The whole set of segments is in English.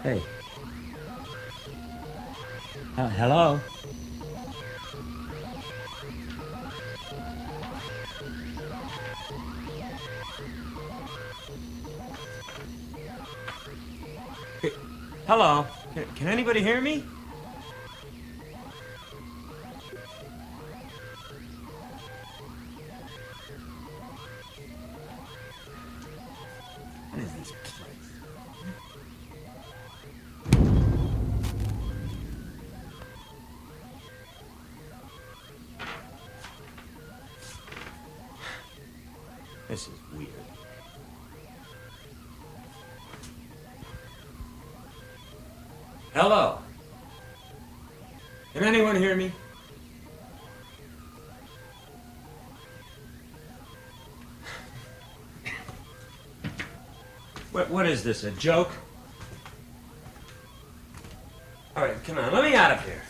Hey. Hello? Hey, hello? Can anybody hear me? What is this place? This is weird. Hello? Can anyone hear me? What is this, a joke? All right, come on, let me out of here.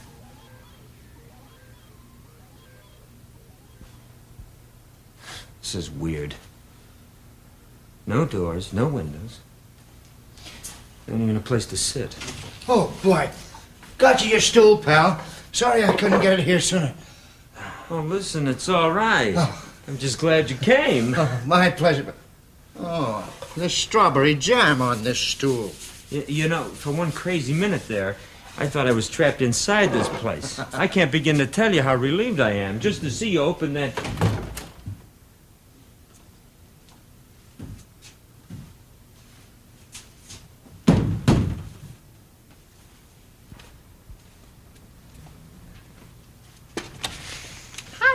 This is weird. No doors, no windows. Not even a place to sit. Oh, boy. Got you your stool, pal. Sorry I couldn't get it here sooner. Oh, listen, it's all right. Oh. I'm just glad you came. Oh, my pleasure. Oh, there's strawberry jam on this stool. You know, for one crazy minute there, I thought I was trapped inside this place. I can't begin to tell you how relieved I am just to see you open that...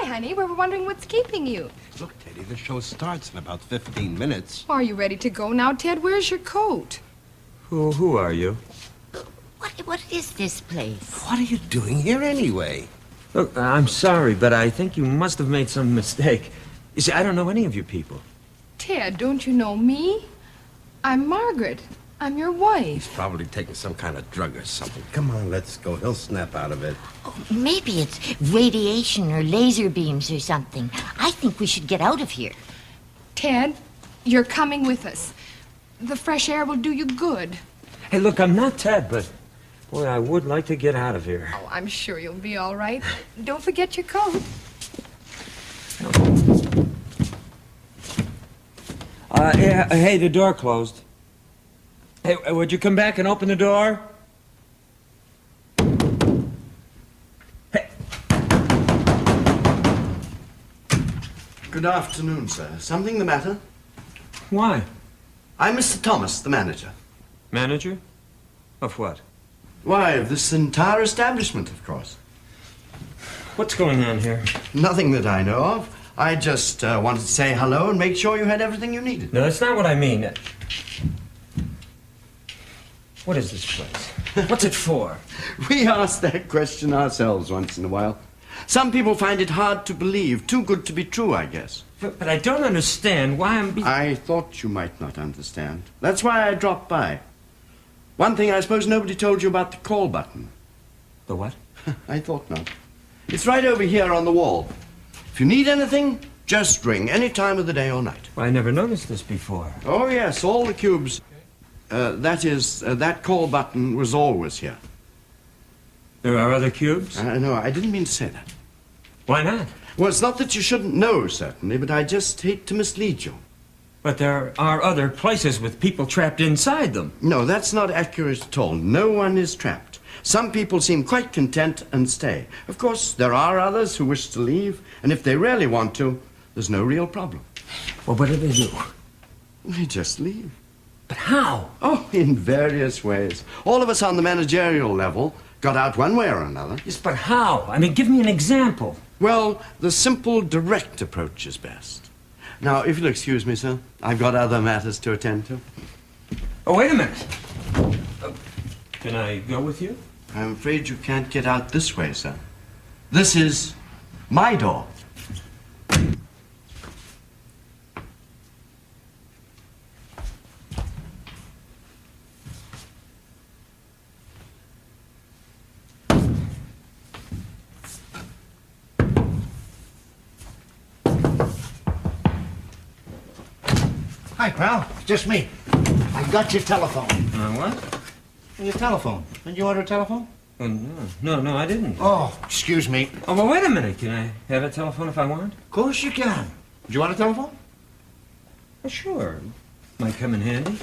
Honey, we were wondering what's keeping you. Look, Teddy, the show starts in about 15 minutes. Are you ready to go now, Ted? Where's your coat? Who are you? What is this place? What are you doing here anyway? Look, I'm sorry, but I think you must have made some mistake. You see, I don't know any of you people. Ted, don't you know me? I'm Margaret. I'm your wife. He's probably taking some kind of drug or something. Come on, let's go. He'll snap out of it. Oh, maybe it's radiation or laser beams or something. I think we should get out of here. Ted, you're coming with us. The fresh air will do you good. Hey, look, I'm not Ted, but... Boy, I would like to get out of here. Oh, I'm sure you'll be all right. Don't forget your coat. Hey, the door closed. Hey, would you come back and open the door? Hey. Good afternoon, sir. Something the matter? Why? I'm Mr. Thomas, the manager. Manager? Of what? Why, of this entire establishment, of course. What's going on here? Nothing that I know of. I just wanted to say hello and make sure you had everything you needed. No, that's not what I mean. What is this place? What's it for? We ask that question ourselves once in a while. Some people find it hard to believe, too good to be true, I guess. But I don't understand why I'm... I thought you might not understand. That's why I dropped by. One thing I suppose nobody told you about the call button. The what? I thought not. It's right over here on the wall. If you need anything, just ring any time of the day or night. Well, I never noticed this before. Oh, yes, all the cubes. That call button was always here. There are other cubes? No, I didn't mean to say that. Why not? Well, it's not that you shouldn't know, certainly, but I just hate to mislead you. But there are other places with people trapped inside them. No, that's not accurate at all. No one is trapped. Some people seem quite content and stay. Of course, there are others who wish to leave, and if they really want to, there's no real problem. Well, what do they do? They just leave. But how? Oh, in various ways. All of us on the managerial level got out one way or another. Yes, but how? I mean, give me an example. Well, the simple, direct approach is best. Now, if you'll excuse me, sir, I've got other matters to attend to. Oh, wait a minute. Can I go with you? I'm afraid you can't get out this way, sir. This is my door. Hi, pal. Just me. I got your telephone. What? Your telephone. Did you order a telephone? Oh, no, I didn't. Oh, excuse me. Oh, well, wait a minute. Can I have a telephone if I want? Of course you can. Do you want a telephone? Oh, sure. Might come in handy.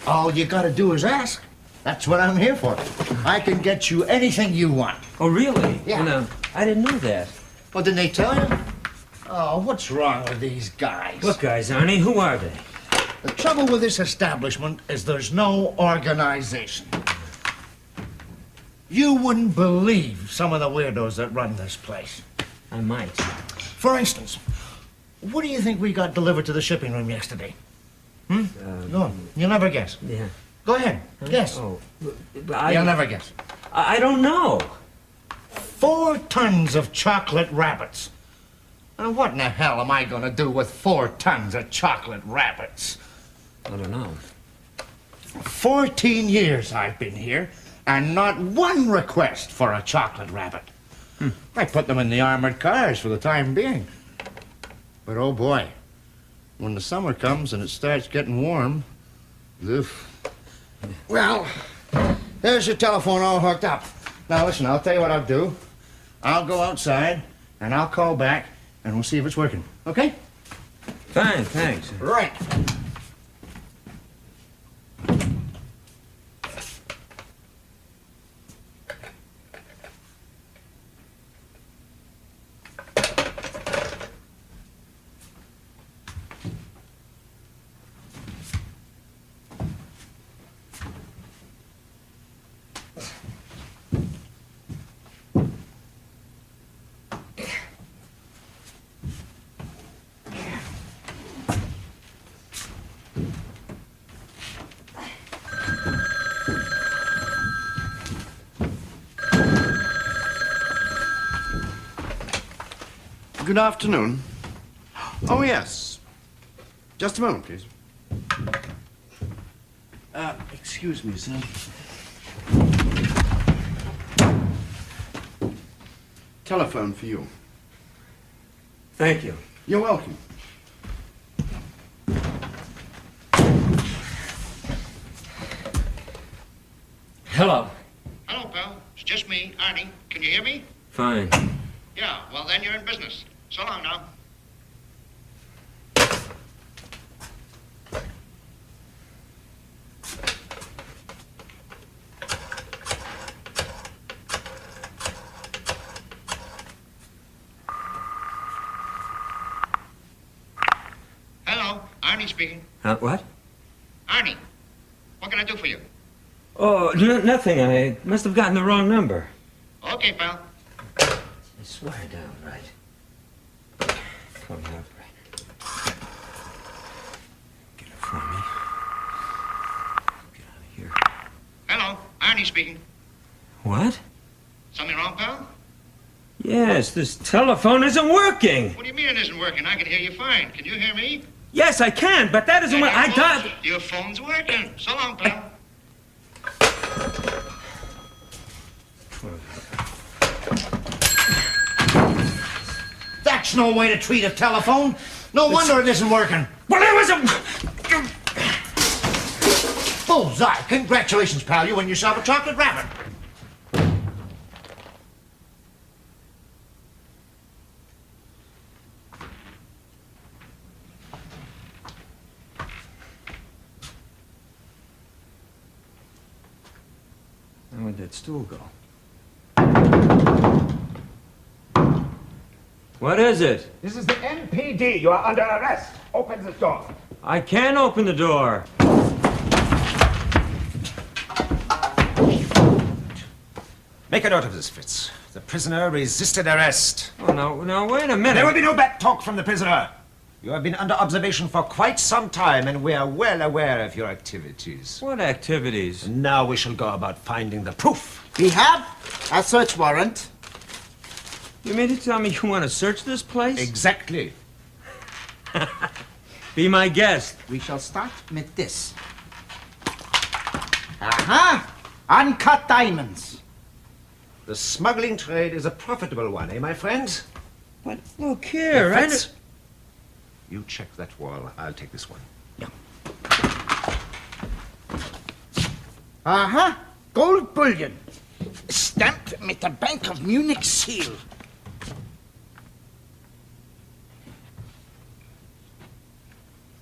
All you gotta do is ask. That's what I'm here for. I can get you anything you want. Oh, really? Yeah. No, I didn't know that. Well, didn't they tell you? Oh, what's wrong with these guys? What guys, Arnie? Who are they? The trouble with this establishment is there's no organization. You wouldn't believe some of the weirdos that run this place. I might. For instance, what do you think we got delivered to the shipping room yesterday? No, you'll never guess. Yeah. Go ahead, guess. Oh, You'll never guess. I don't know. 4 tons of chocolate rabbits. Now, what in the hell am I going to do with 4 tons of chocolate rabbits? I don't know. 14 years I've been here, and not one request for a chocolate rabbit. I put them in the armored cars for the time being. But oh boy, when the summer comes and it starts getting warm, oof. Well, there's your telephone all hooked up. Now listen, I'll tell you what I'll do. I'll go outside, and I'll call back, and we'll see if it's working. Okay? Fine, thanks. Right. Good afternoon. Oh, yes. Just a moment, please. Excuse me, sir. Telephone for you. Thank you. You're welcome. Hello. Hello, pal. It's just me, Arnie. Can you hear me? Fine. Yeah, well, then you're in business. So long now. Hello, Arnie speaking. What? Arnie, what can I do for you? Oh, nothing. I must have gotten the wrong number. Okay, pal. I swear down, right? Come up, right? Get it for me. Get out of here. Hello, Arnie speaking. What? Something wrong, pal? Yes, this telephone isn't working. What do you mean it isn't working? I can hear you fine. Can you hear me? Yes, I can, but that isn't what I got. Your phone's working. So long, pal. That's no way to treat a telephone. No wonder it isn't working. Well, it was a... Bullseye. Congratulations, pal. You won yourself a chocolate rabbit. Now, where'd that stool go? What is it? This is the NPD. You are under arrest. Open the door. I can't open the door. Make a note of this, Fitz. The prisoner resisted arrest. Oh, no, wait a minute. There will be no back talk from the prisoner. You have been under observation for quite some time, and we are well aware of your activities. What activities? Now we shall go about finding the proof. We have a search warrant. You mean to tell me you want to search this place? Exactly. Be my guest. We shall start with this. Aha! Uncut diamonds. The smuggling trade is a profitable one, eh, my friends? But look here, I Fitz, you check that wall. I'll take this one. Aha! Gold bullion. Stamped with the Bank of Munich seal.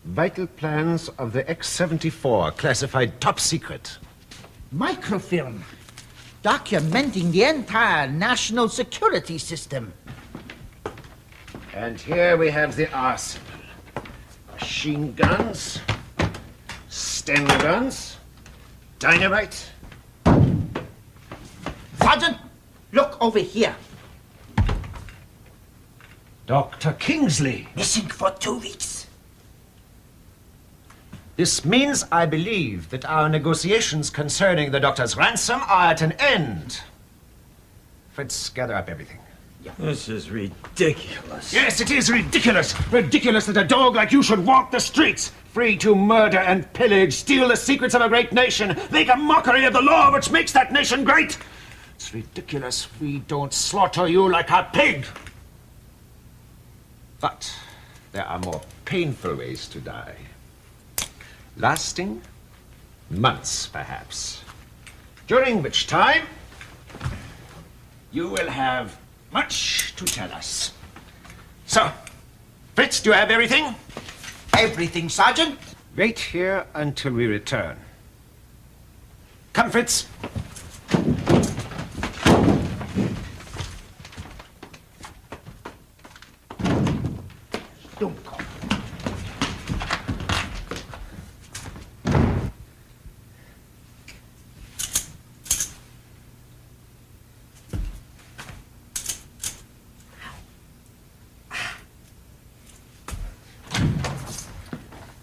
Vital plans of the X-74, classified top secret. Microfilm. Documenting the entire national security system. And here we have the arsenal. Machine guns, Sten guns, dynamite. Sergeant, look over here. Dr. Kingsley. Missing for 2 weeks. This means, I believe, that our negotiations concerning the doctor's ransom are at an end. Fritz, gather up everything. This is ridiculous. Yes, it is ridiculous. Ridiculous that a dog like you should walk the streets, free to murder and pillage, steal the secrets of a great nation, make a mockery of the law which makes that nation great. It's ridiculous we don't slaughter you like a pig. But there are more painful ways to die. Lasting months, perhaps. During which time you will have much to tell us. So, Fritz, do you have everything? Everything, Sergeant. Wait here until we return. Come, Fritz. Don't come.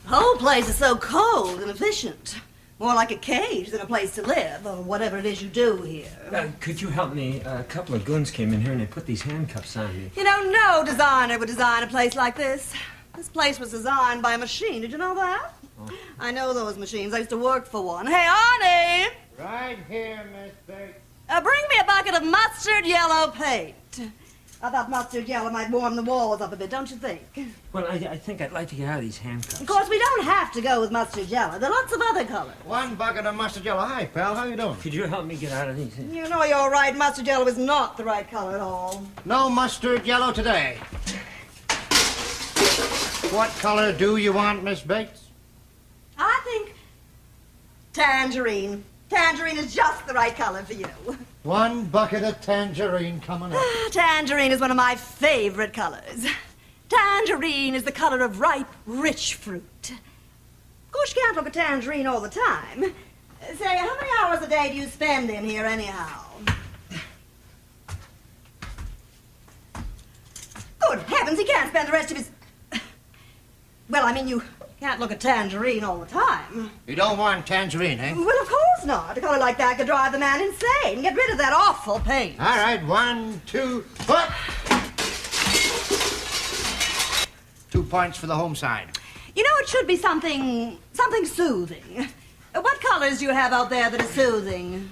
The whole place is so cold and efficient. More like a cage than a place to live, or whatever it is you do here. Could you help me? A couple of goons came in here and they put these handcuffs on me. You know, no designer would design a place like this. This place was designed by a machine. Did you know that? Oh. I know those machines. I used to work for one. Hey, Arnie! Right here, Miss Bates. Bring me a bucket of mustard yellow paint. I thought mustard yellow might warm the walls up a bit, don't you think? Well, I think I'd like to get out of these handcuffs. Of course, we don't have to go with mustard yellow. There are lots of other colors. 1 bucket of mustard yellow. Hi, pal. How you doing? Could you help me get out of these? You know you're right. Mustard yellow is not the right color at all. No mustard yellow today. What color do you want, Miss Bates? I think tangerine. Tangerine is just the right color for you. 1 bucket of tangerine coming up. Tangerine is one of my favorite colors. Tangerine is the color of ripe, rich fruit. Of course, you can't look at tangerine all the time. Say, how many hours a day do you spend in here anyhow? Good heavens, he can't spend the rest of his... Well, I mean, you can't look at tangerine all the time. You don't want tangerine, eh? Well, of course not. A color like that could drive the man insane. Get rid of that awful paint. All right, 1, 2, foot. 2 points for the home side. You know, it should be something soothing. What colors do you have out there that are soothing?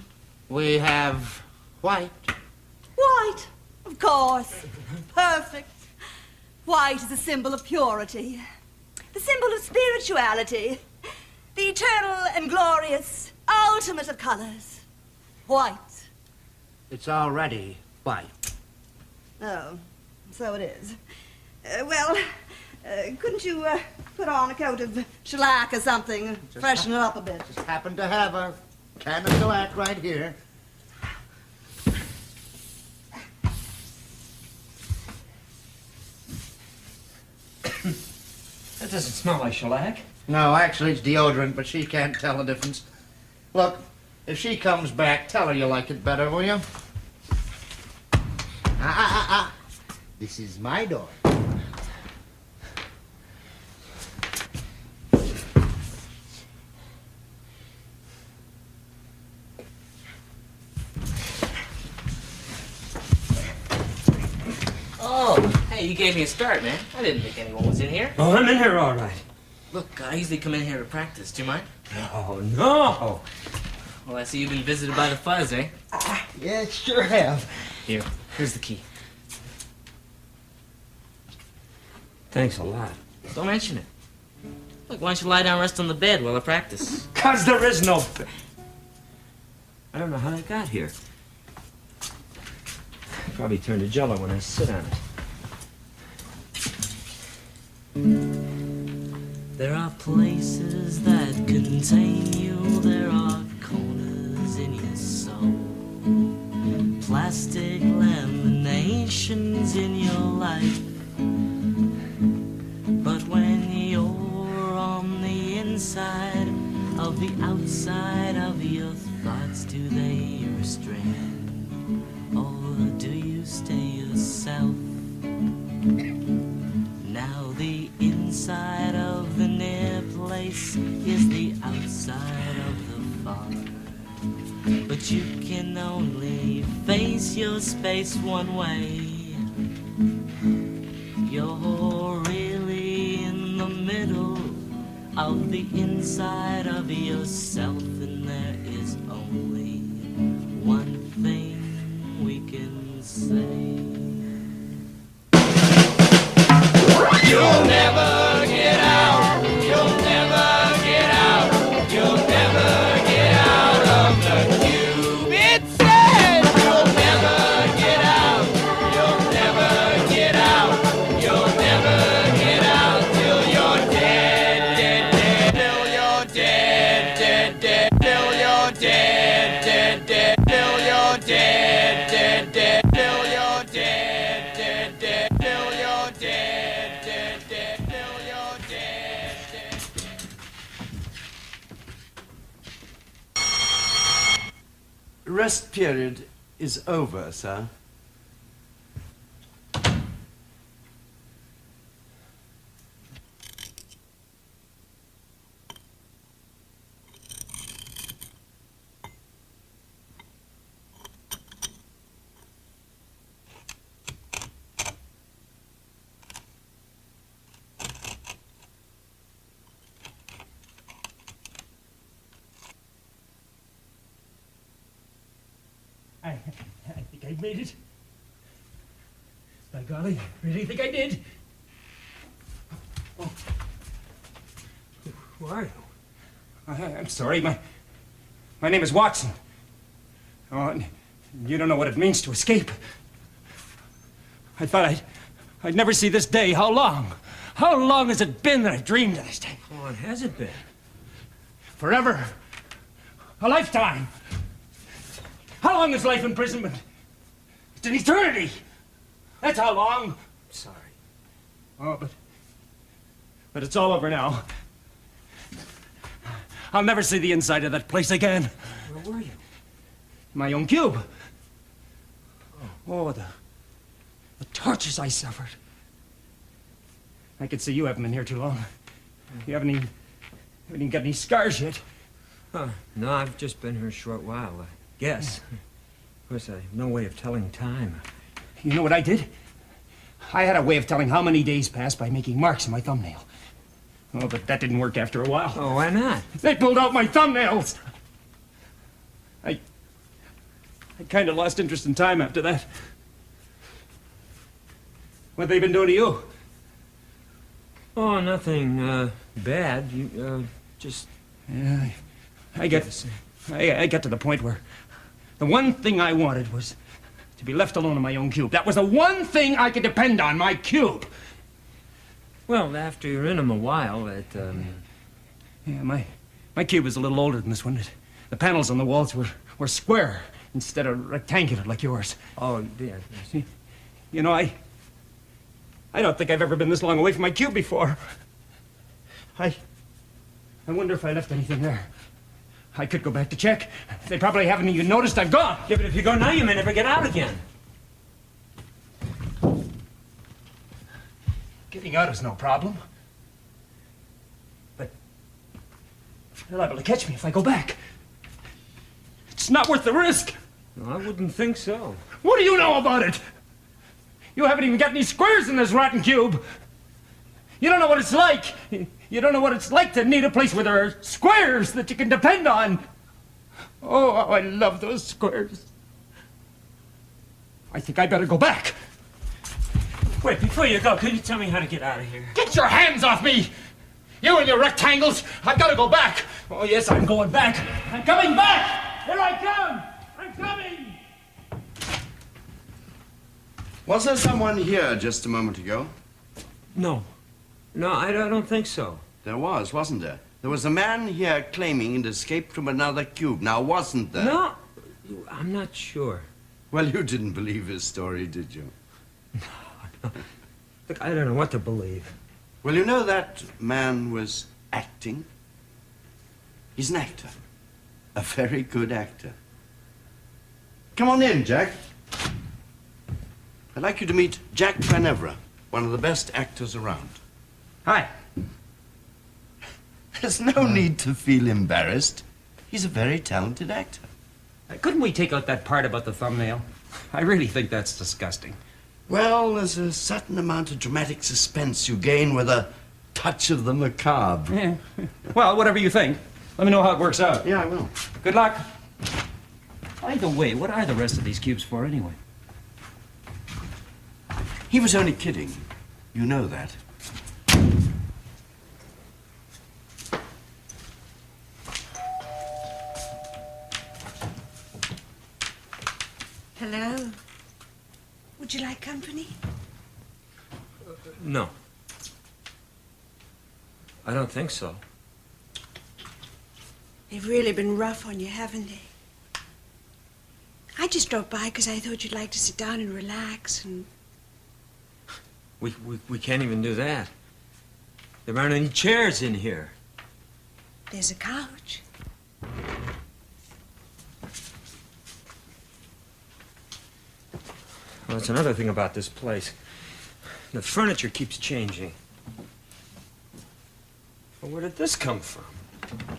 We have white. White, of course. Perfect. White is a symbol of purity. The symbol of spirituality. The eternal and glorious, ultimate of colors. White. It's already white. Oh, so it is. Couldn't you put on a coat of shellac or something, freshen it up a bit? Just happen to have a can of shellac right here. That doesn't smell like shellac. No, actually it's deodorant, but she can't tell the difference. Look, if she comes back, tell her you like it better, will you? This is my door. Oh, hey, you gave me a start, man. I didn't think anyone was in here. Oh, I'm in here all right. Look, I usually come in here to practice. Do you mind? Oh, no. Well, I see you've been visited by the fuzz, eh? Yeah, sure have. Here's the key. Thanks a lot. Don't mention it. Look, why don't you lie down and rest on the bed while I practice? 'Cause there is no... I don't know how they got here. Probably turned to jello when I sit on it. There are places that contain you. There are corners in your soul. Plastic laminations in your life. But when you're on the inside of the outside of your thoughts, do they restrain? Or do you stay yourself? Now the inside of the near place is the outside of the far. But you can only face your space one way. You're really in the middle of the inside of yourself, and there is only one thing we can say. You'll never get out. You'll never get out. You'll never get out of the cube. It says you'll never get out. You'll never get out. You'll never get out till you're dead, dead, dead. Till you're dead, dead, dead. Till you're dead, dead, dead. Till you're dead, dead, dead. Till you're dead, dead, dead. Till you're dead. Rest period is over, sir. I think I made it. By golly, I really think I did. Oh. Who are you? I'm sorry, my name is Watson. Oh, and you don't know what it means to escape. I thought I'd never see this day. How long? How long has it been that I've dreamed of this day? How long has it been? Forever. A lifetime. How long is life imprisonment? It's an eternity. That's how long. Sorry. Oh, but it's all over now. I'll never see the inside of that place again. Where were you? My own cube. Oh, the tortures I suffered. I can see you haven't been here too long. You haven't even got any scars yet. Huh. No, I've just been here a short while, I guess. Of course, I have no way of telling time. You know what I did? I had a way of telling how many days passed by making marks in my thumbnail. Oh, but that didn't work after a while. Oh, why not? They pulled out my thumbnails. I kind of lost interest in time after that. What they been doing to you? Oh, nothing bad. You just. Yeah, I got to the point where the one thing I wanted was to be left alone in my own cube. That was the one thing I could depend on, my cube. Well, after you're in them a while, it. Yeah, my cube was a little older than this one. The panels on the walls were square instead of rectangular like yours. Oh, yeah. You know, I don't think I've ever been this long away from my cube before. I wonder if I left anything there. I could go back to check. They probably haven't even noticed I've gone. Yeah, but if you go now, you may never get out again. Getting out is no problem. But they're liable to catch me if I go back. It's not worth the risk. No, I wouldn't think so. What do you know about it? You haven't even got any squares in this rotten cube. You don't know what it's like. You don't know what it's like to need a place where there are squares that you can depend on. Oh, how I love those squares. I think I better go back. Wait, before you go, could you tell me how to get out of here? Get your hands off me! You and your rectangles! I've got to go back! Oh, yes, I'm going back! I'm coming back! Here I come! I'm coming! Was there someone here just a moment ago? No. No, I don't think so. There was, wasn't there? There was a man here claiming he'd escaped from another cube. Now, wasn't there? No, I'm not sure. Well, you didn't believe his story, did you? No. Look, I don't know what to believe. Well, you know that man was acting? He's an actor. A very good actor. Come on in, Jack. I'd like you to meet Jack Van Evera, one of the best actors around. Hi. There's no need to feel embarrassed. He's a very talented actor. Couldn't we take out that part about the thumbnail? I really think that's disgusting. Well, there's a certain amount of dramatic suspense you gain with a touch of the macabre. Yeah. Well, whatever you think. Let me know how it works out. Yeah, I will. Good luck. By the way, what are the rest of these cubes for anyway? He was only kidding. You know that. Hello. Would you like company? No. I don't think so. They've really been rough on you, haven't they? I just dropped by because I thought you'd like to sit down and relax and... We can't even do that. There aren't any chairs in here. There's a couch. Well, that's another thing about this place. The furniture keeps changing. Well, where did this come from?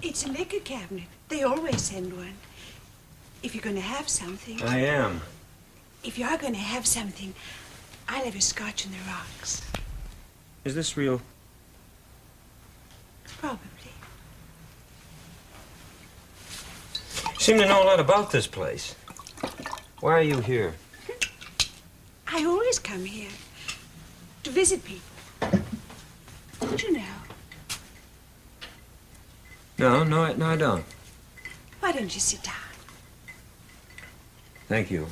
It's a liquor cabinet. They always send one. If you're going to have something... I am. If you are going to have something, I'll have a scotch on the rocks. Is this real? Probably. You seem to know a lot about this place. Why are you here? I always come here to visit people. Don't you know? No, I don't. Why don't you sit down? Thank you.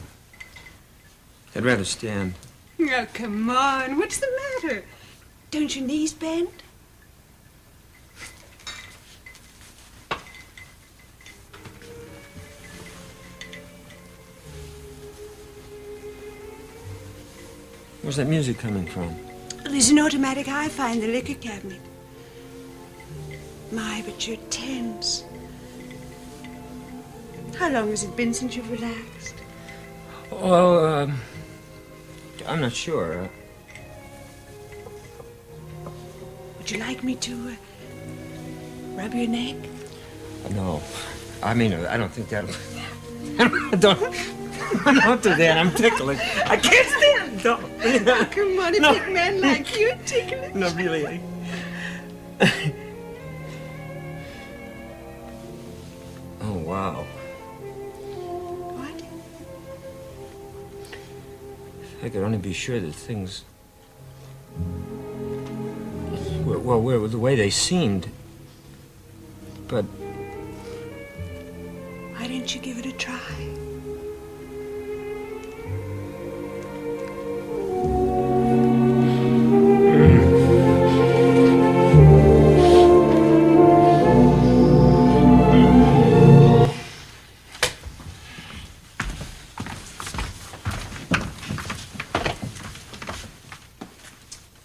I'd rather stand. Oh, come on. What's the matter? Don't your knees bend? Where's that music coming from? There's an automatic hi-fi in the liquor cabinet. My, but you're tense. How long has it been since you've relaxed? Well, I'm not sure. Would you like me to rub your neck? No. I mean, I don't think that'll... I don't do that. I'm ticklish. I can't stand. Don't. Oh, come on, a big man like you, ticklish. No, really. Oh, wow. What? If I could only be sure that things... were the way they seemed. But... Why didn't you give it a try?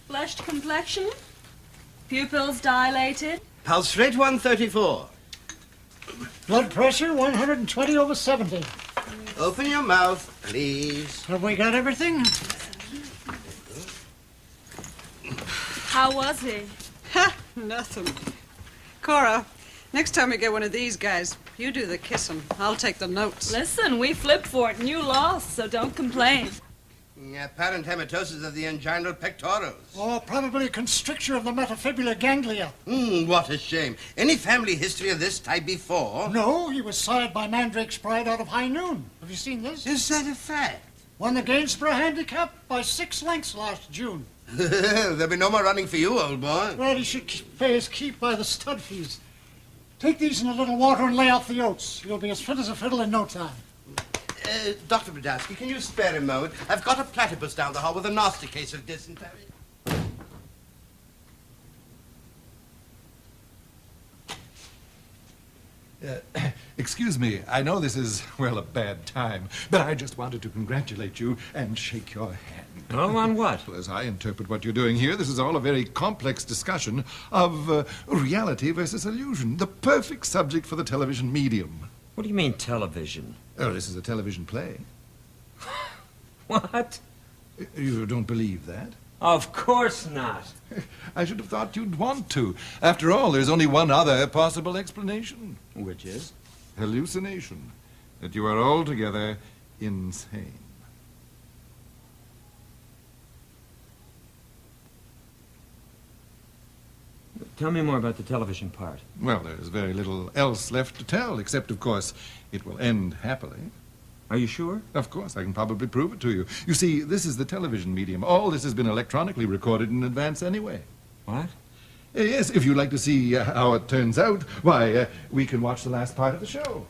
Flushed complexion? Pupils dilated? Pulse rate 134. Blood pressure 120/70. Open your mouth, please. Have we got everything? How was he? Ha! Nothing. Cora, next time we get one of these guys, you do the kissing. I'll take the notes. Listen, we flipped for it and you lost, so don't complain. Apparent hematosis of the inguinal pectorals. Oh, probably a constricture of the metaphibular ganglia. What a shame. Any family history of this type before? No, he was sired by Mandrake's Pride out of High Noon. Have you seen this? Is that a fact? Won the Gainsborough Handicap by 6 lengths last June. There'll be no more running for you, old boy. Well, he should pay his keep by the stud fees. Take these in a little water and lay off the oats. You'll be as fit as a fiddle in no time. Dr. Brodowski, can you spare a moment? I've got a platypus down the hall with a nasty case of dysentery. Excuse me, I know this is, well, a bad time, but I just wanted to congratulate you and shake your hand. Oh, on what? Well, as I interpret what you're doing here, this is all a very complex discussion of reality versus illusion, the perfect subject for the television medium. What do you mean, television? Oh, this is a television play. What? You don't believe that? Of course not. I should have thought you'd want to. After all, there's only one other possible explanation. Which is? Hallucination. That you are altogether insane. Tell me more about the television part. Well, there's very little else left to tell, except, of course, it will end happily. Are you sure? Of course, I can probably prove it to you. You see, this is the television medium. All this has been electronically recorded in advance anyway. What? Yes, if you'd like to see how it turns out, why, we can watch the last part of the show.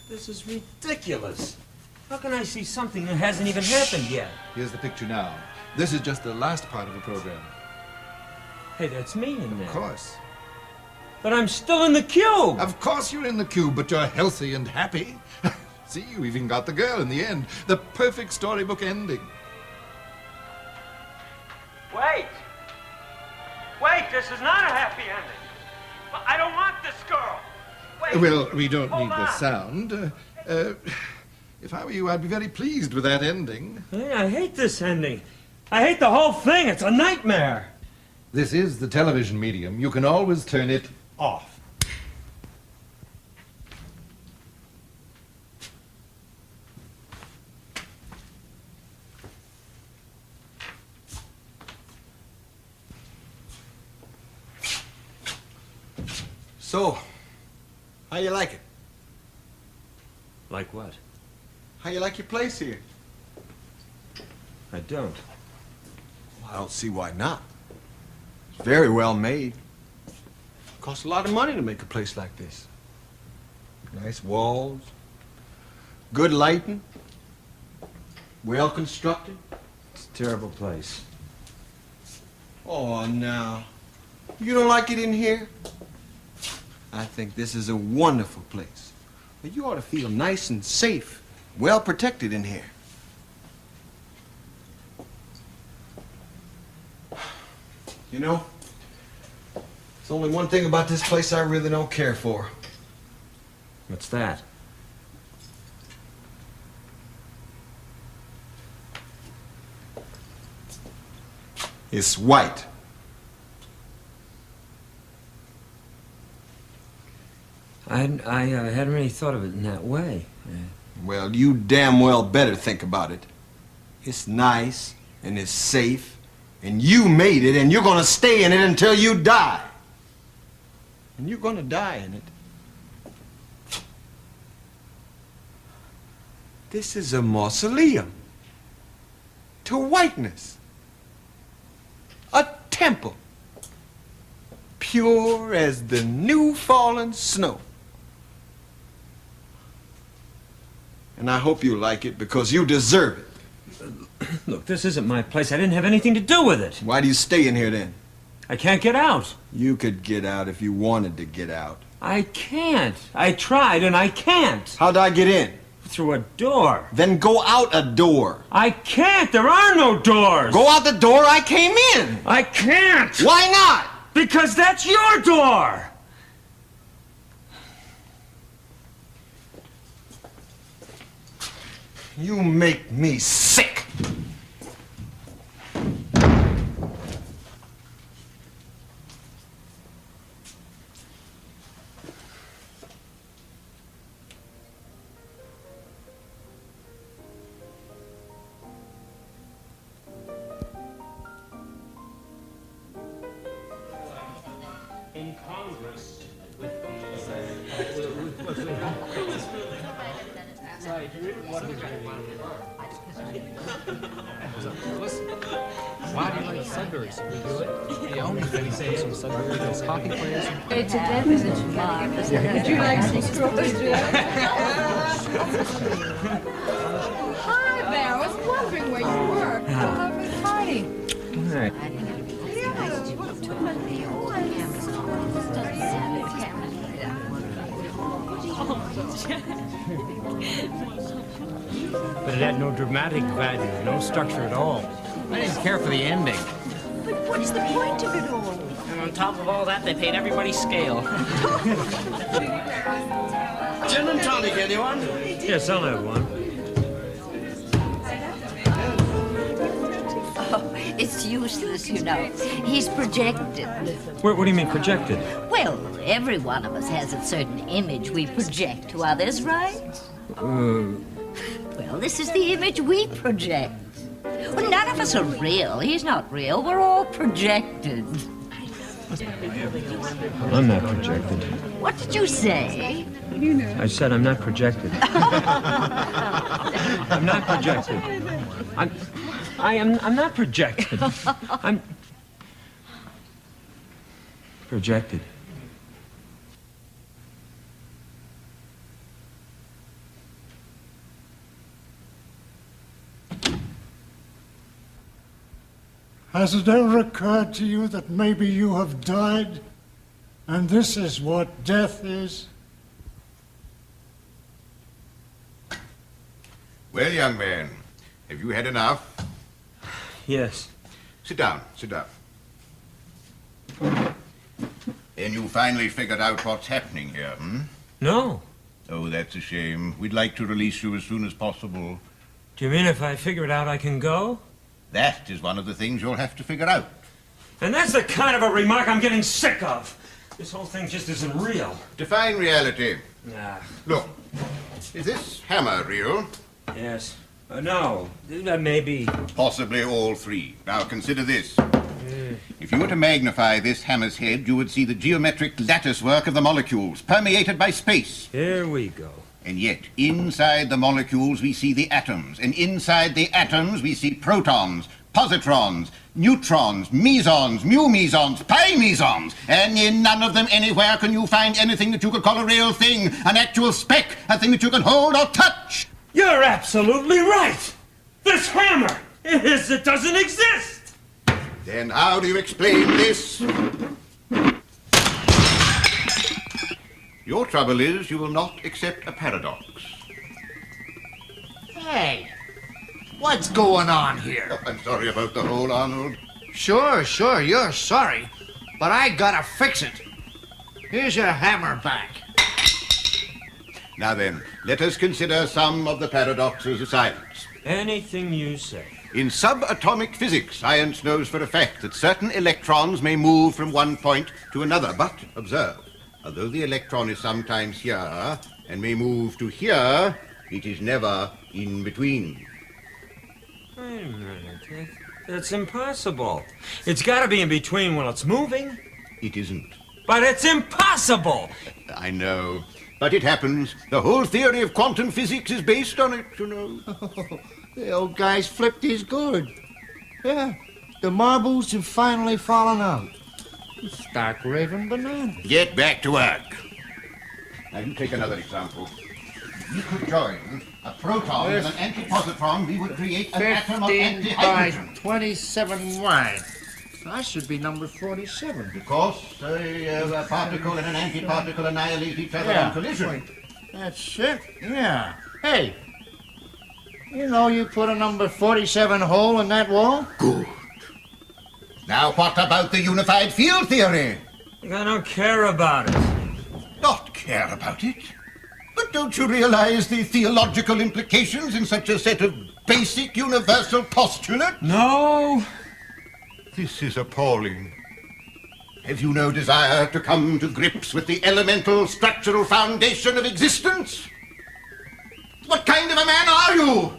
This is ridiculous. How can I see something that hasn't even happened yet? Here's the picture now. This is just the last part of the program. Hey, that's me in there. Of course. But I'm still in the cube. Of course you're in the cube, but you're healthy and happy. See, you even got the girl in the end. The perfect storybook ending. Wait! Wait, this is not a happy ending. I don't want this girl. Wait. Well, we don't need the on. sound. If I were you, I'd be very pleased with that ending. Hey, I hate this ending. I hate the whole thing. It's a nightmare. This is the television medium. You can always turn it off. So, how you like it? Like what? How you like your place here? I don't. Well, I don't see why not. It's very well made. Costs a lot of money to make a place like this. Nice walls, good lighting, well constructed. It's a terrible place. Oh, now. You don't like it in here? I think this is a wonderful place. But you ought to feel nice and safe, well protected in here. You know, there's only one thing about this place I really don't care for. What's that? It's white. I hadn't really thought of it in that way. Well, you damn well better think about it. It's nice and it's safe, and you made it, and you're gonna stay in it until you die. And you're gonna die in it. This is a mausoleum to whiteness. A temple, pure as the new fallen snow. And I hope you like it because you deserve it. Look, this isn't my place. I didn't have anything to do with it. Why do you stay in here then? I can't get out. You could get out if you wanted to get out. I can't. I tried and I can't. How'd I get in? Through a door. Then go out a door. I can't. There are no doors. Go out the door I came in. I can't. Why not? Because that's your door. You make me sick. In Congress, Why do you like Sudbury? So we do it. The only thing says from Sudbury is hockey players. It's a deposition line. Would you like some strawberries? Hi there. I was wondering where you were. Lovely party. All right. But it had no dramatic value, no structure at all. I didn't care for the ending. But what is the point of it all? And on top of all that, they paid everybody scale. Gin and tonic, anyone? Yes, I'll have one. Oh, it's useless, you know. He's projected. What do you mean projected? Well, every one of us has a certain image we project to others, right? Well, this is the image we project. Well, none of us are real. He's not real. We're all projected. I'm not projected. What did you say? I said I'm not projected. I'm not projected. I'm not projected. I'm projected. Has it ever occurred to you that maybe you have died, and this is what death is? Well, young man, have you had enough? Yes. Sit down, sit down. And you finally figured out what's happening here, hmm? No. Oh, that's a shame. We'd like to release you as soon as possible. Do you mean if I figure it out, I can go? That is one of the things you'll have to figure out. And that's the kind of a remark I'm getting sick of. This whole thing just isn't real. Define reality. Nah. Look, is this hammer real? Yes. No. Maybe. Possibly all three. Now consider this. If you were to magnify this hammer's head, you would see the geometric lattice work of the molecules, permeated by space. Here we go. And yet, inside the molecules, we see the atoms. And inside the atoms, we see protons, positrons, neutrons, mesons, mu mesons, pi mesons. And in none of them anywhere can you find anything that you could call a real thing, an actual speck, a thing that you can hold or touch. You're absolutely right. This hammer, it doesn't exist. Then how do you explain this? Your trouble is you will not accept a paradox. Hey, what's going on here? Oh, I'm sorry about the hole, Arnold. Sure, you're sorry. But I gotta fix it. Here's your hammer back. Now then, let us consider some of the paradoxes of science. Anything you say. In subatomic physics, science knows for a fact that certain electrons may move from one point to another. But, observe, although the electron is sometimes here and may move to here, it is never in between. Wait a minute. That's impossible. It's got to be in between when it's moving. It isn't. But it's impossible. I know. But it happens. The whole theory of quantum physics is based on it, you know. The old guy's flipped his good. Yeah, the marbles have finally fallen out. Stark raving banana. Get back to work. Now, you take another example. You could join a proton with an antipositron, we would create an atom of 15 by antihydrogen. 27 wide. I should be number 47. Because a particle and an antiparticle annihilate each other on collision. That's it, yeah. Hey, you know you put a number 47 hole in that wall? Good. Now what about the unified field theory? I don't care about it. Not care about it? But don't you realize the theological implications in such a set of basic universal postulates? No. This is appalling. Have you no desire to come to grips with the elemental structural foundation of existence? What kind of a man are you?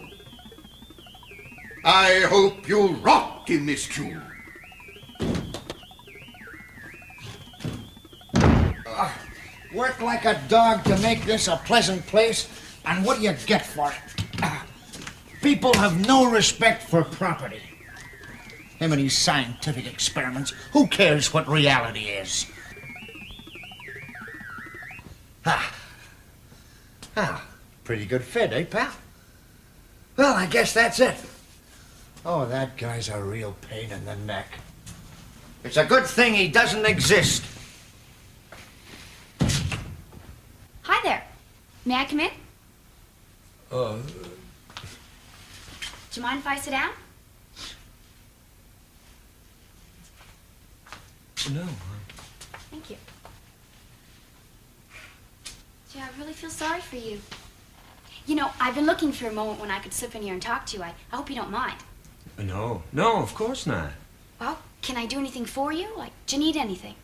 I hope you'll rot in this tube. Work like a dog to make this a pleasant place, and what do you get for it? people have no respect for property. Him and his scientific experiments. Who cares what reality is? Pretty good fit, eh, pal? Well, I guess that's it. Oh, that guy's a real pain in the neck. It's a good thing he doesn't exist. Hi there. May I come in? Do you mind if I sit down? No. Thank you. Gee, I really feel sorry for you. You know, I've been looking for a moment when I could slip in here and talk to you. I hope you don't mind. No, of course not. Well, can I do anything for you? Like, do you need anything?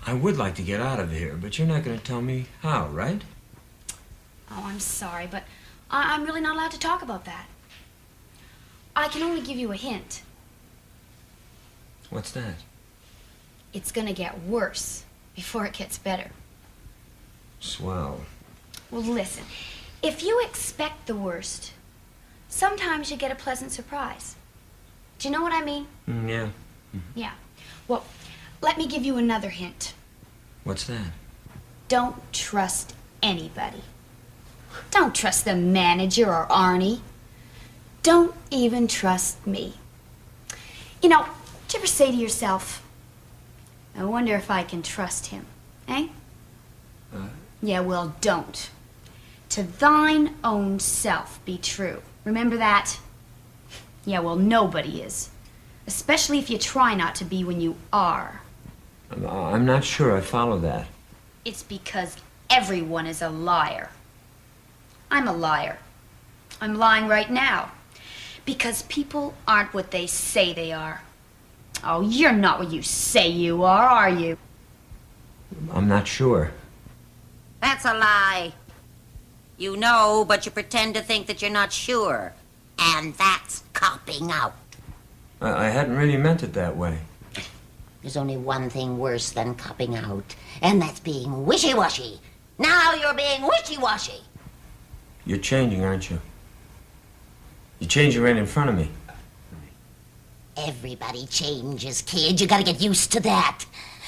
I would like to get out of here, but you're not going to tell me how, right? Oh, I'm sorry, but I'm really not allowed to talk about that. I can only give you a hint. What's that? It's gonna get worse before it gets better. Swell. Well, listen, if you expect the worst, sometimes you get a pleasant surprise. Do you know what I mean? Yeah. Yeah. Well, let me give you another hint. What's that? Don't trust anybody. Don't trust the manager or Arnie. Don't even trust me. You know, did you ever say to yourself, I wonder if I can trust him, eh? Yeah, well, don't. To thine own self be true. Remember that? Yeah, well, nobody is. Especially if you try not to be when you are. I'm not sure I follow that. It's because everyone is a liar. I'm a liar. I'm lying right now. Because people aren't what they say they are. Oh, you're not what you say you are you? I'm not sure. That's a lie. You know, but you pretend to think that you're not sure. And that's copping out. I hadn't really meant it that way. There's only one thing worse than copping out, and that's being wishy-washy. Now you're being wishy-washy. You're changing, aren't you? You're changing right in front of me. Everybody changes, kid. You gotta get used to that.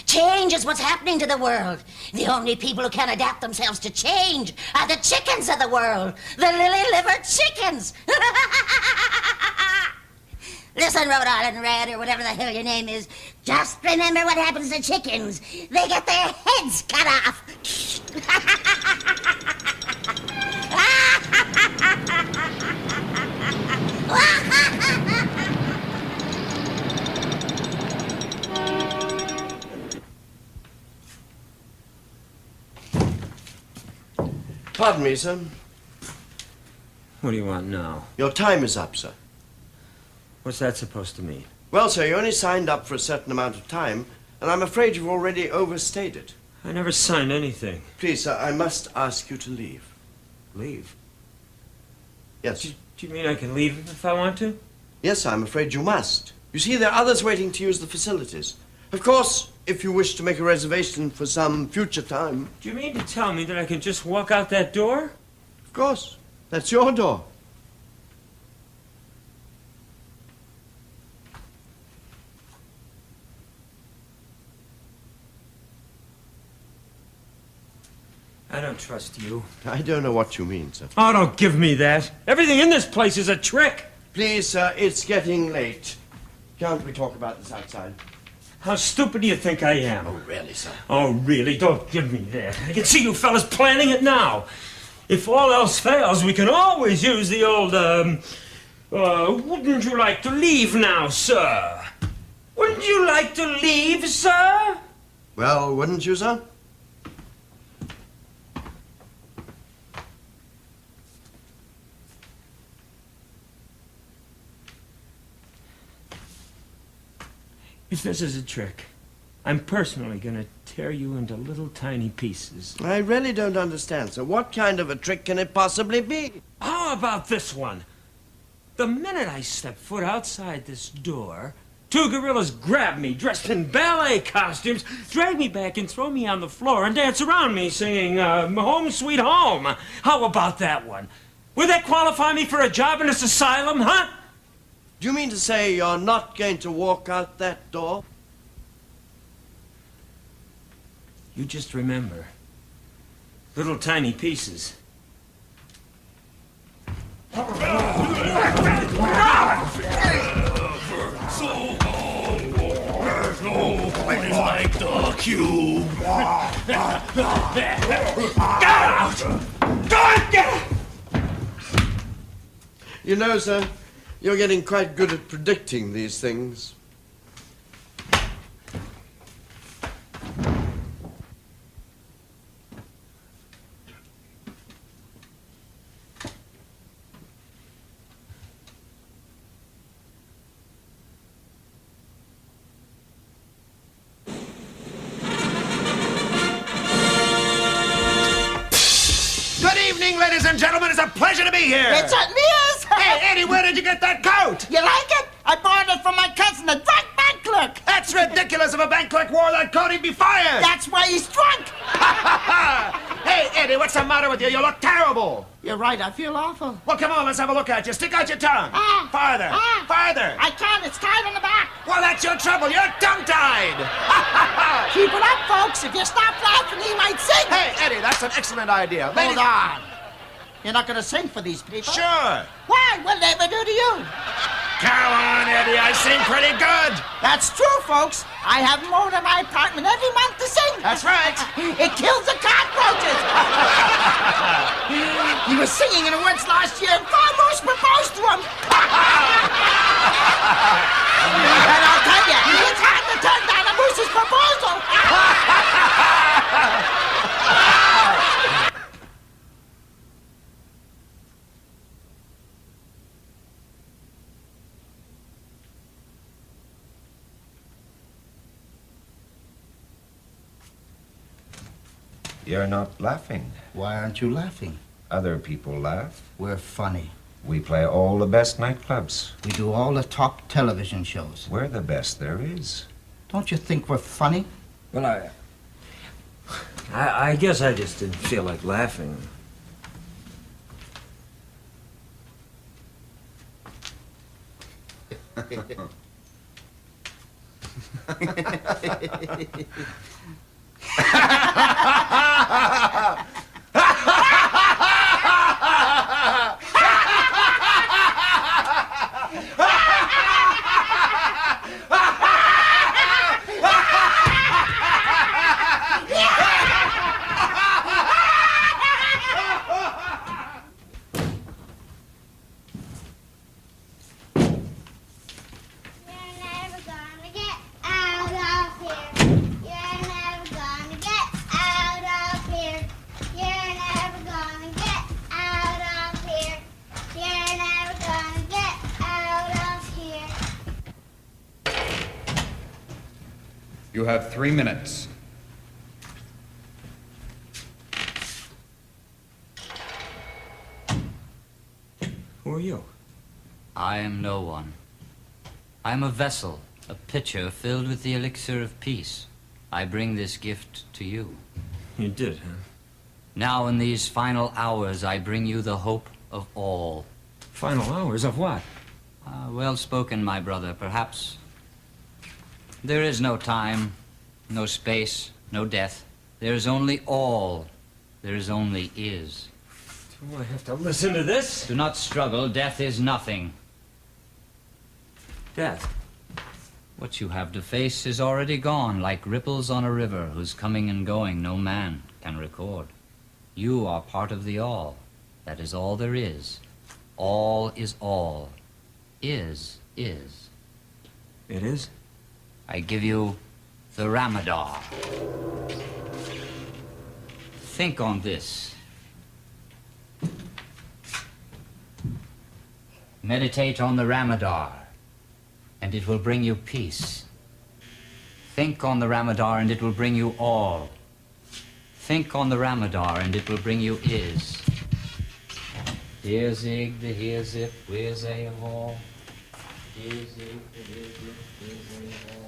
Change is what's happening to the world. The only people who can adapt themselves to change are the chickens of the world. The lily-livered chickens. Listen, Rhode Island Red, or whatever the hell your name is, just remember what happens to chickens. They get their heads cut off. Pardon me, sir. What do you want now? Your time is up, sir. What's that supposed to mean? Well, sir, you only signed up for a certain amount of time, and I'm afraid you've already overstayed it. I never signed anything. Please, sir, I must ask you to leave. Leave? Yes. Do you mean I can leave if I want to? Yes, I'm afraid you must. You see, there are others waiting to use the facilities. Of course, if you wish to make a reservation for some future time. Do you mean to tell me that I can just walk out that door? Of course. That's your door. I don't trust you. I don't know what you mean, sir. Oh, don't give me that. Everything in this place is a trick. Please, sir, it's getting late. Can't we talk about this outside? How stupid do you think I am? Oh, really, sir? Oh, really? Don't give me that. I can see you fellas planning it now. If all else fails, we can always use the old, wouldn't you like to leave now, sir? Wouldn't you like to leave, sir? Well, wouldn't you, sir? If this is a trick, I'm personally going to tear you into little tiny pieces. I really don't understand, sir. What kind of a trick can it possibly be? How about this one? The minute I step foot outside this door, two gorillas grab me, dressed in ballet costumes, drag me back and throw me on the floor and dance around me singing, Home Sweet Home. How about that one? Would that qualify me for a job in this asylum, huh? Do you mean to say you're not going to walk out that door? You just remember. Little tiny pieces. Like the cube. Get out! Get out! You know, sir, you're getting quite good at predicting these things. Good evening, ladies and gentlemen. It's a pleasure to be here. It certainly is. Hey, Eddie, where did you get that coat? You like it? I borrowed it from my cousin, the drunk bank clerk. That's ridiculous. If a bank clerk wore that coat, he'd be fired. That's why he's drunk. Hey, Eddie, what's the matter with you? You look terrible. You're right. I feel awful. Well, come on, let's have a look at you. Stick out your tongue. Farther. Farther. I can't. It's tied on the back. Well, that's your trouble. You're tongue-tied. Keep it up, folks. If you stop laughing, he might sing. Hey, Eddie, that's an excellent idea. Hold on. You're not going to sing for these people? Sure. Why? What'd they ever do to you? Come on, Eddie. I sing pretty good. That's true, folks. I have them over to my apartment every month to sing. That's right. It kills the cockroaches. He was singing in the woods last year, and Farmoose proposed to him. And I'll tell you, it's hard to turn down a moose's proposal. You're not laughing. Why aren't you laughing? Other people laugh. We're funny. We play all the best nightclubs. We do all the top television shows. We're the best there is. Don't you think we're funny? Well, I guess I just didn't feel like laughing. You have 3 minutes. Who are you? I am no one. I am a vessel, a pitcher filled with the elixir of peace. I bring this gift to you. You did, huh? Now in these final hours, I bring you the hope of all. Final hours of what? Well spoken, my brother. Perhaps there is no time, no space, no death. There is only all. There is only is. Do I have to listen to this? Do not struggle. Death is nothing. Death? What you have to face is already gone, like ripples on a river whose coming and going no man can record. You are part of the all. That is all there is. All is all. Is. It is? I give you the Ramadar. Think on this. Meditate on the Ramadar, and it will bring you peace. Think on the Ramadar, and it will bring you all. Think on the Ramadar, and it will bring you is. Heer zig, the heer zip, weer zij all. Heer zig, the heer zip, weer zij all.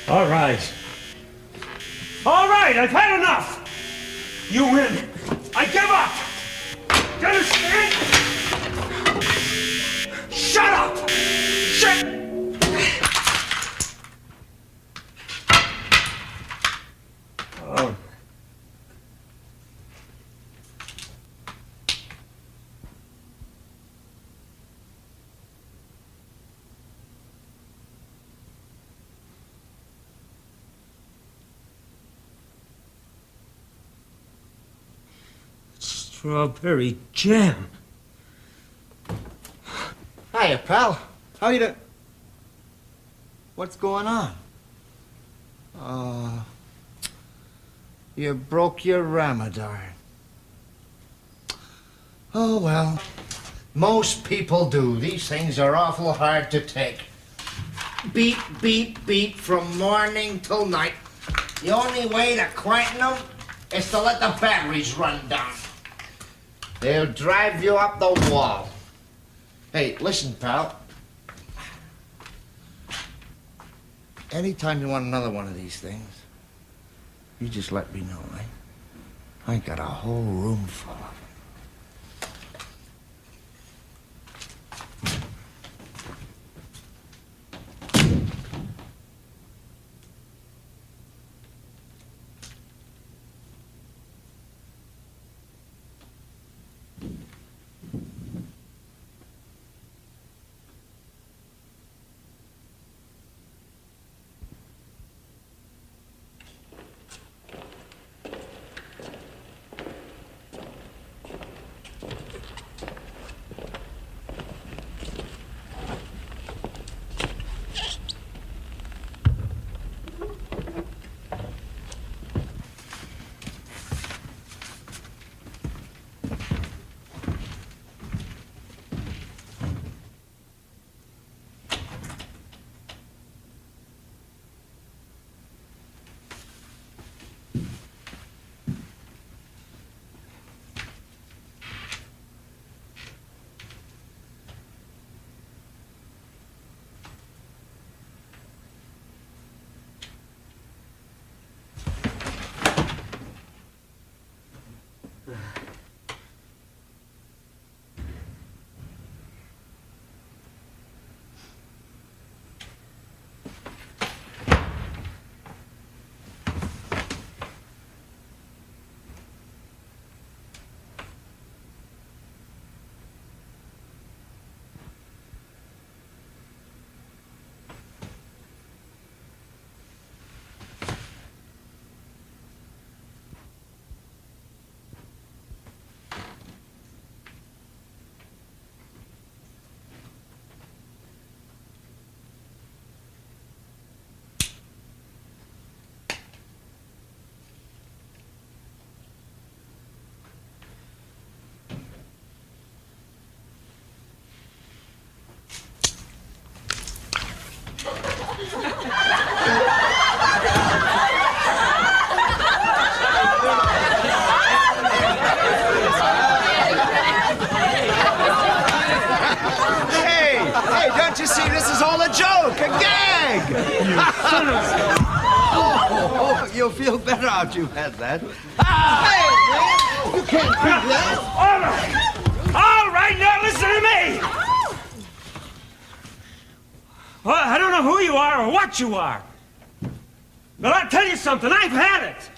All right. All right, I've had enough. You win. I give up. Do you understand? Shut up! Shut... Oh. Strawberry jam. Hiya, pal. How you doing? What's going on? You broke your Ramadan. Oh, well. Most people do. These things are awful hard to take. Beat, beat, beat from morning till night. The only way to quieten them is to let the batteries run down. They'll drive you up the wall. Hey, listen, pal. Anytime you want another one of these things, you just let me know, eh? I got a whole room full of them. Don't you see, this is all a joke, a gag! You son of a... Oh, you'll feel better after you've had that. Hey, man! You can't do that! All right! All right, now listen to me! Well, I don't know who you are or what you are. But I'll tell you something, I've had it.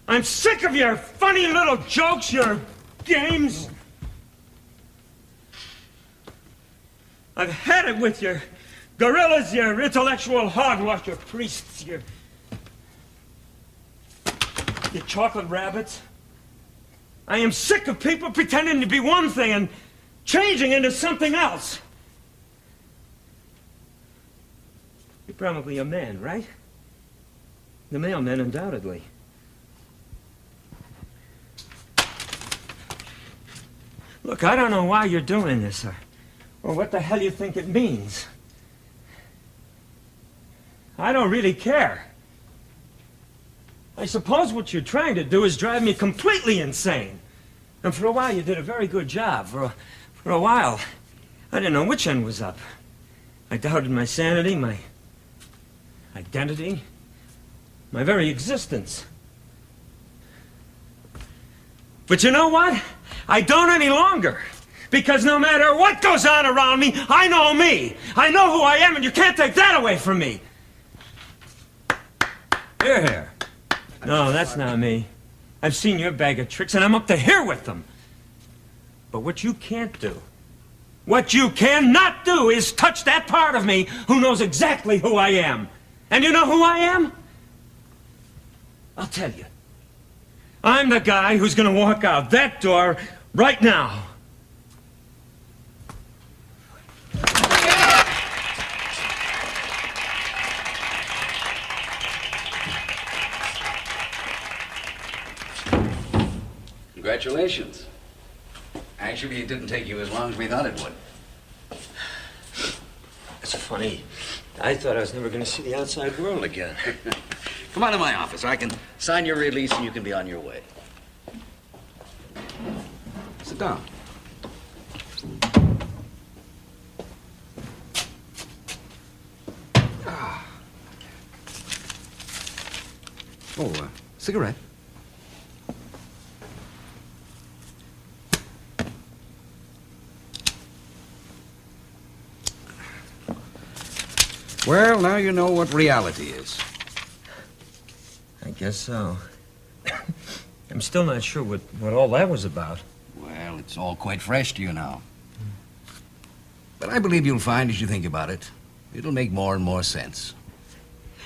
I'm sick of your funny little jokes, your games. I've had it with your gorillas, your intellectual hogwash, your priests, your chocolate rabbits. I am sick of people pretending to be one thing and changing into something else. You're probably a man, right? The mailman, undoubtedly. Look, I don't know why you're doing this, or what the hell you think it means. I don't really care. I suppose what you're trying to do is drive me completely insane. And for a while you did a very good job. For a while, I didn't know which end was up. I doubted my sanity, my identity. my very existence. But you know what? I don't any longer. Because no matter what goes on around me, I know me. I know who I am, and you can't take that away from me. Here. No, that's not me. I've seen your bag of tricks, and I'm up to here with them. But what you can't do, what you cannot do is touch that part of me who knows exactly who I am. And you know who I am? I'll tell you. I'm the guy who's going to walk out that door right now. Congratulations. Actually, it didn't take you as long as we thought it would. It's funny. I thought I was never going to see the outside world again. Come on to my office. I can sign your release and you can be on your way. Sit down. Oh, cigarette. Well, now you know what reality is. I guess so. I'm still not sure what all that was about. Well, it's all quite fresh to you now. But I believe you'll find, as you think about it, it'll make more and more sense.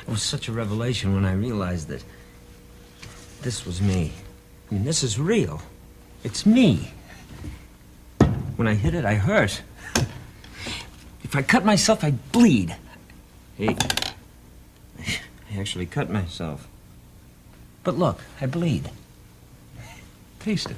It was such a revelation when I realized that this was me. I mean, this is real. It's me. When I hit it, I hurt. If I cut myself, I'd bleed. Hey, I actually cut myself. But look, I bleed. Taste it.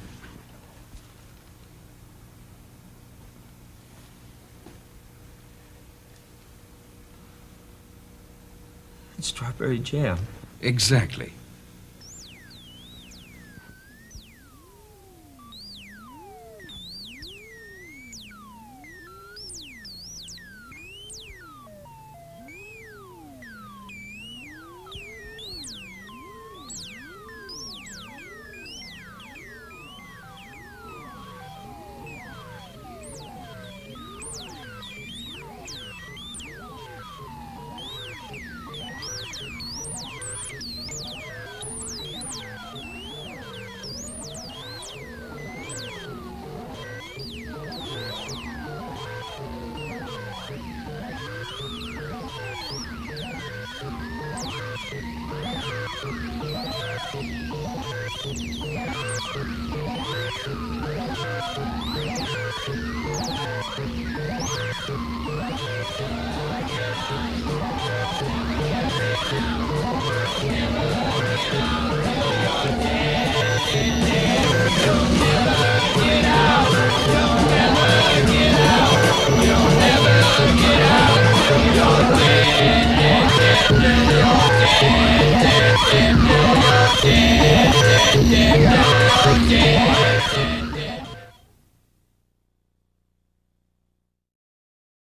It's strawberry jam. Exactly.